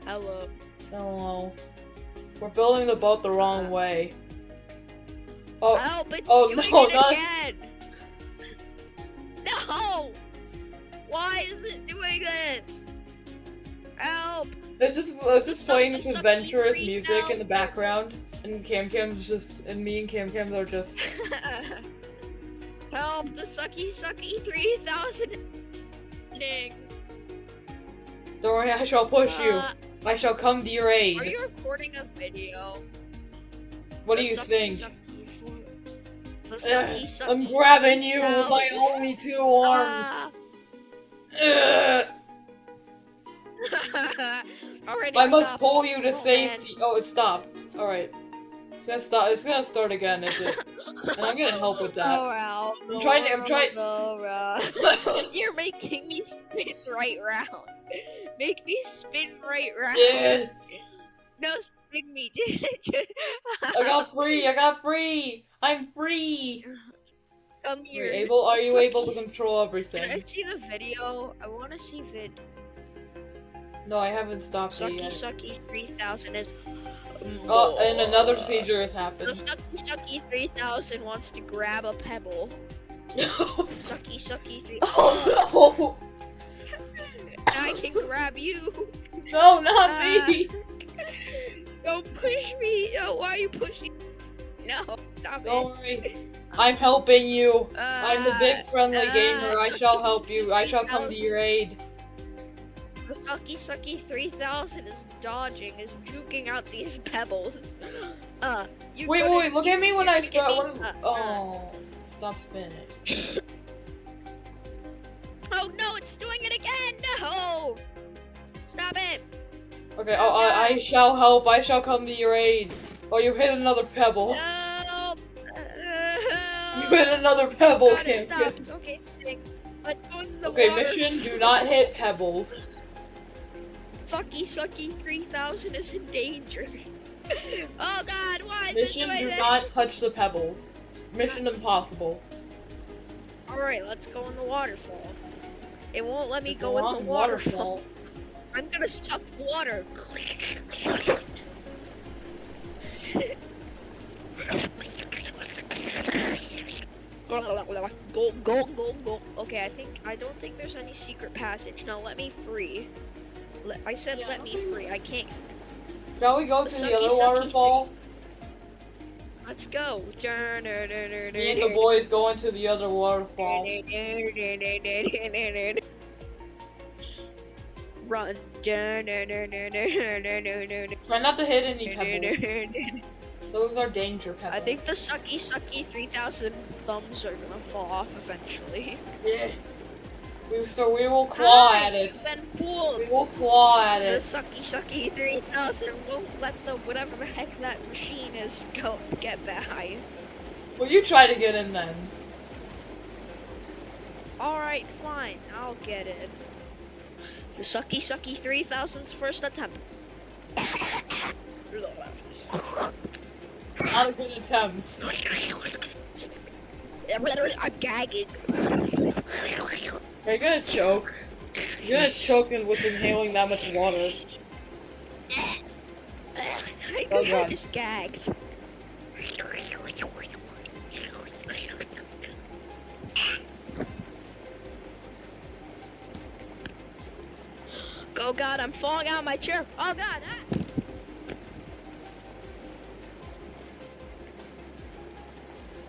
Hello. Hello. We're building the boat the wrong way. Oh, Help! It's oh doing no, it not again! No! Why is it doing this? Help! it's just playing this Sucky adventurous freak music out. in the background, and me and Cam Cam's are just. Help! The sucky 3000. Don't worry, I shall push you. I shall come to your aid. Are you recording a video? What do The you sucky, think? The sucky, I'm grabbing you with my 3000. only 2 arms. Ugh. Already I must stopped. pull you to Oh, safety. man. Oh, it stopped. Alright. It's gonna stop. It's gonna start again, is it? And I'm gonna help with that. I'm trying. You're making me spin right round. Make me spin right round. Yeah. No, spin me. I got free. I'm free. Come here. Are you able to control everything? Can I see the video? I want to see No, I haven't stopped it yet. Sucky 3000 is. Oh, and another seizure has The happened. Sucky 3000 wants to grab a pebble. Sucky 3000. Oh I can grab you. no! No, not me! Don't push me. No, why are you pushing? No, stop Don't worry. I'm helping you. it. I'm the big friendly gamer. I shall help you. I shall come to your aid. The Sucky 3000 is dodging, is juking out these pebbles. Wait, look at me when I start. me. Oh, stop spinning. Oh no, it's doing it again! No! Stop it! Okay, I shall help. I shall come to your aid. Oh, you hit another pebble. Help! You hit another pebble, God, it Kim. stopped. Okay, let's go in the Okay, water. mission: do not hit pebbles. Sucky 3000 is in danger. Oh god, why is Mission: it doing do this? not touch the pebbles. Mission impossible. Alright, let's go in the waterfall. It won't let me It's go a in long the waterfall. waterfall. I'm gonna suck water. Go. Okay, I don't think there's any secret passage. Now let me free. I said let me free. I can't. Shall we go to the other Sucky waterfall? Let's go. Me and the boys going to the other waterfall. Run. Try not to hit any pebbles. Those are danger pebbles. I think the Sucky 3000 thumbs are gonna fall off eventually. Yeah. We will claw at it. You've been fooled. We will claw at The it. Sucky 3000 won't let the whatever the heck that machine is get by. Well, you try to get in then. Alright, fine, I'll get it. The Sucky 3000's first attempt. Not a good attempt. I'm gagging. Are you gonna choke? You're gonna choke with inhaling that much water. I just gagged. Oh god, I'm falling out of my chair. Oh god. Ah.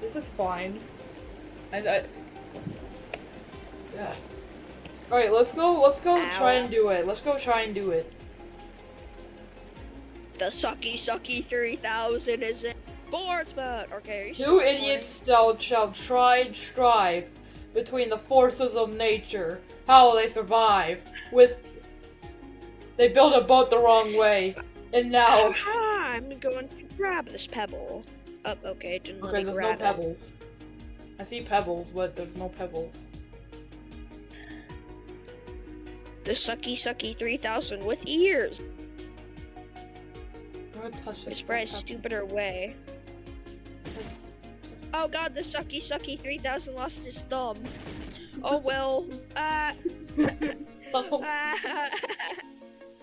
This is fine. Yeah. Alright, let's go try and do it. Let's go try and do it. The Sucky 3000 is in boardsman. Okay. Two idiots shall try and strive between the forces of nature. How will they survive? They built a boat the wrong way. And now... I'm going to grab this pebble. Oh, okay, it didn't let me there's grab no pebbles. I see pebbles, but there's no pebbles. The Sucky 3000 with ears. I'm gonna touch It's this. for a stupider way. Oh god, the Sucky 3000 lost his thumb. Oh well.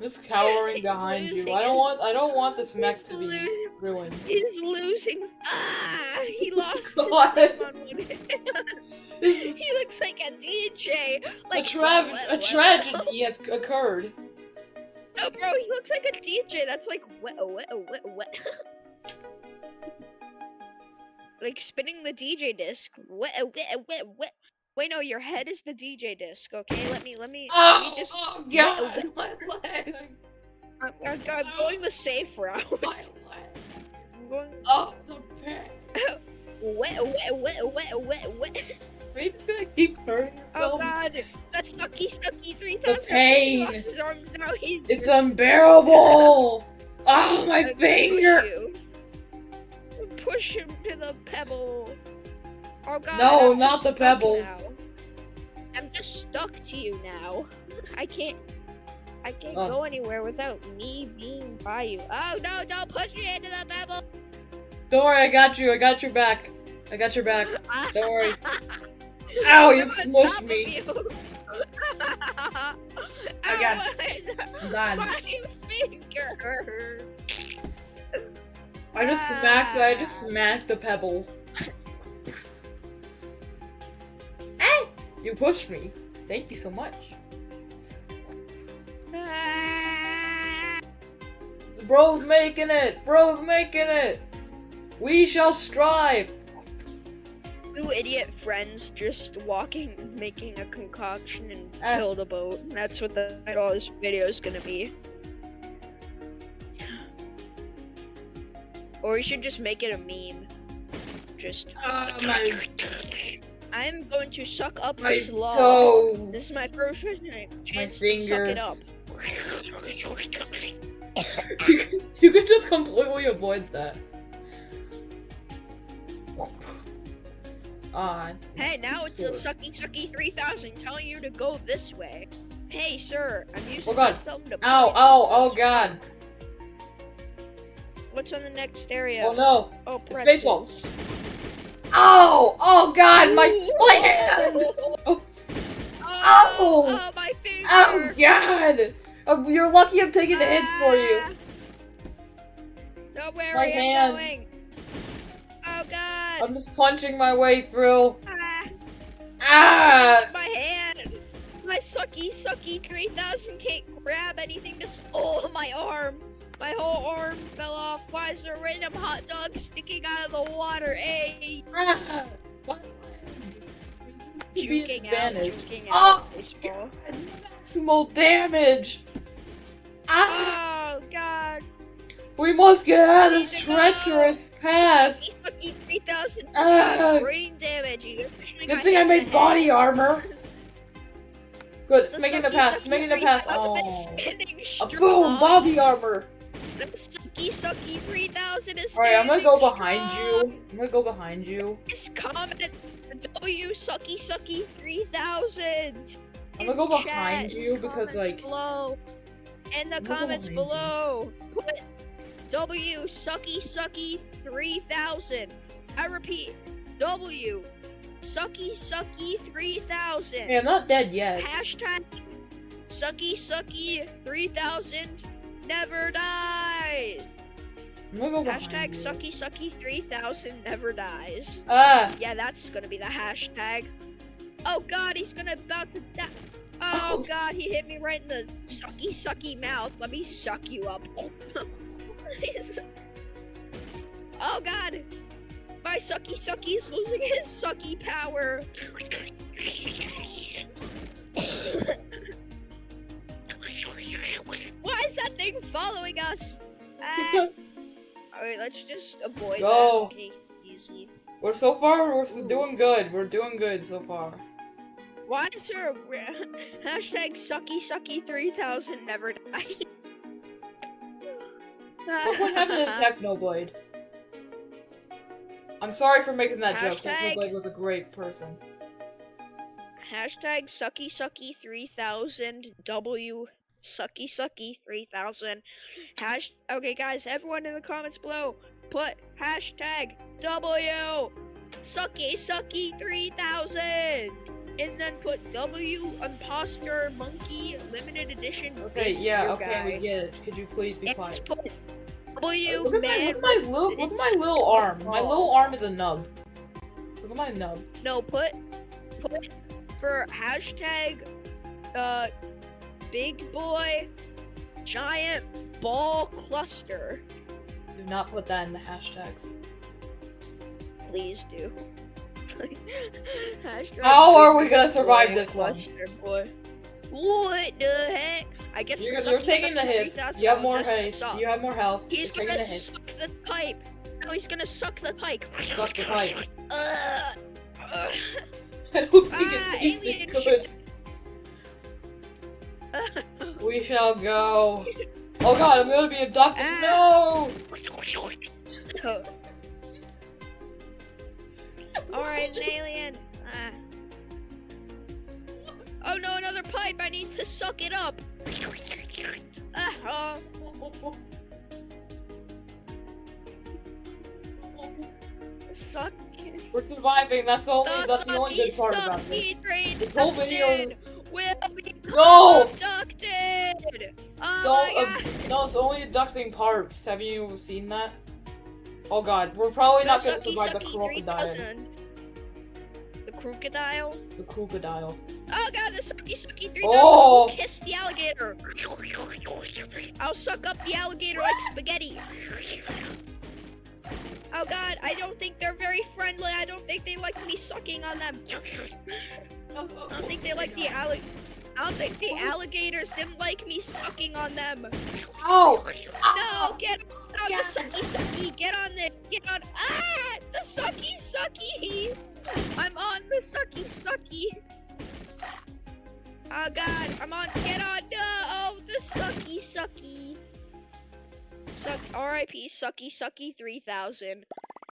Just cowering He's behind you. losing I it. don't want this mech He's to be losing. ruined. He's losing. Ah! He lost his What? name on one hand. This- He looks like a DJ. Like a tragedy has occurred. No, bro, he looks like a DJ. That's like wet. Like spinning the DJ disc. Wet. Wait, no, your head is the DJ disc. Okay, let me just. Oh God! My leg! I'm going the safe route. My leg! I'm going. Oh, the pain! Wet. Are you just gonna keep hurting yourself? Oh God, that's Sucky 3000. The pain. He lost his arms now. It's unbearable! Oh, my finger! Push him to the pebble. Oh God. No, I'm not just the stuck pebbles. now. I'm just stuck to you now. I can't Oh. go anywhere without me being by you. Oh no, don't push me into the pebble. Don't worry, I got you. I got your back. I got your back. Don't worry. Ow, you smushed me. I got it. I'm done. My finger. I just smacked the pebble. Hey! You pushed me. Thank you so much. Bro's making it! Bro's making it! We shall strive! Two idiot friends just walking, making a concoction and Ah. build a boat. That's what the title of this video is gonna be. Or we should just make it a meme. Just. My I'm going to suck up My this log. toe! This is my first chance to fingers. suck it up. You could just completely avoid that. Hey, now it's a Sucky 3000 telling you to go this way. Hey, sir, I'm using Oh God. my thumb to Ow, point ow, oh this way. God. What's on the next area? Oh no. Oh, It's baseball. pretzels. Ow! Oh God, my hand! Oh. Oh, my finger! Oh God! You're lucky I'm taking the hits for you. Don't worry, My I'm hand. going. Oh God! I'm just punching my way through. Ah, Ah! my hand! My Sucky 3000 can't grab anything. Oh, my arm! My whole arm fell off. Why is there a random hot dog sticking out of the water? Hey! Ah! Juking out, juking out. Oh! Baseball. Maximal damage! Ah! Oh God! We must get out of this Need to go. treacherous path! Sucky 3000 just Ah. got brain damage. Good thing I made body armor! Good, it's The making the Sucky path, it's making the path. 3000 is Oh. standing A strong. boom! Body armor! The Sucky 3000 is Alright, I'm gonna standing go behind strong. you. I'm gonna go behind you. Just comment W Sucky 3000. I'm gonna go in behind chat, in you the because, comments like. below. In the I'm gonna go comments behind you. below, put W Sucky 3000. I repeat, W Sucky 3000. Hey, I'm not dead yet. Hashtag Sucky 3000 never dies. I'm gonna go behind Hashtag you. Sucky 3000 never dies. Ah! Yeah, that's gonna be the hashtag. Oh God, he's about to die. Oh. Oh God, he hit me right in the sucky mouth. Let me suck you up. Oh God, my sucky's losing his sucky power. Why is that thing following us? Alright, let's just avoid Go. that. Okay, easy. We're doing good. We're doing good so far. Why is there a hashtag Sucky 3000 never die? Look what happened to Technoblade. I'm sorry for making that joke. Hashtag- Technoblade was a great person. Hashtag Sucky 3000 W Sucky 3000. Okay guys, everyone in the comments below, put hashtag W Sucky 3000. and then put W imposter monkey limited edition. Okay, big yeah, beer okay, we guy. get it. Could you please be And quiet? put W Look at man. look at my little arm. My little arm is a nub. Look at my nub. No, put for hashtag big boy giant ball cluster. Do not put that in the hashtags. Please do. Hashtag How are big we gonna boy survive this one? cluster boy. What the heck? I guess You're the taking the hits. 3000 You have will more just hits. suck. You have more health. He's You're gonna taking the hits. suck the pipe. No, he's gonna suck the pipe. Suck the pipe. Uh, I don't think Ah, it tasted alien good. We shall go. Oh god, I'm gonna be abducted. No! Alright, an alien. Oh no, another pipe. I need to suck it up. Suck. We're surviving. That's the only good part about this. This whole video. Will be No! abducted. Oh Don't. my god. No, it's only abducting parts. Have you seen that? Oh god, we're probably not gonna survive the crocodile. 3000. The crocodile? The crocodile. Oh god, the sucky 3000 Oh! will kiss the alligator. I'll suck up the alligator like spaghetti. Oh god, I don't think they're very friendly. I don't think they like me sucking on them. I don't think they like the I don't think the alligators didn't like me sucking on them. Ow! No, get on the sucky. Get on this. Get on. Ah, the sucky. I'm on the sucky. Oh god, I'm on. Get on. No, oh, the sucky. Suck. R.I.P. Sucky 3000.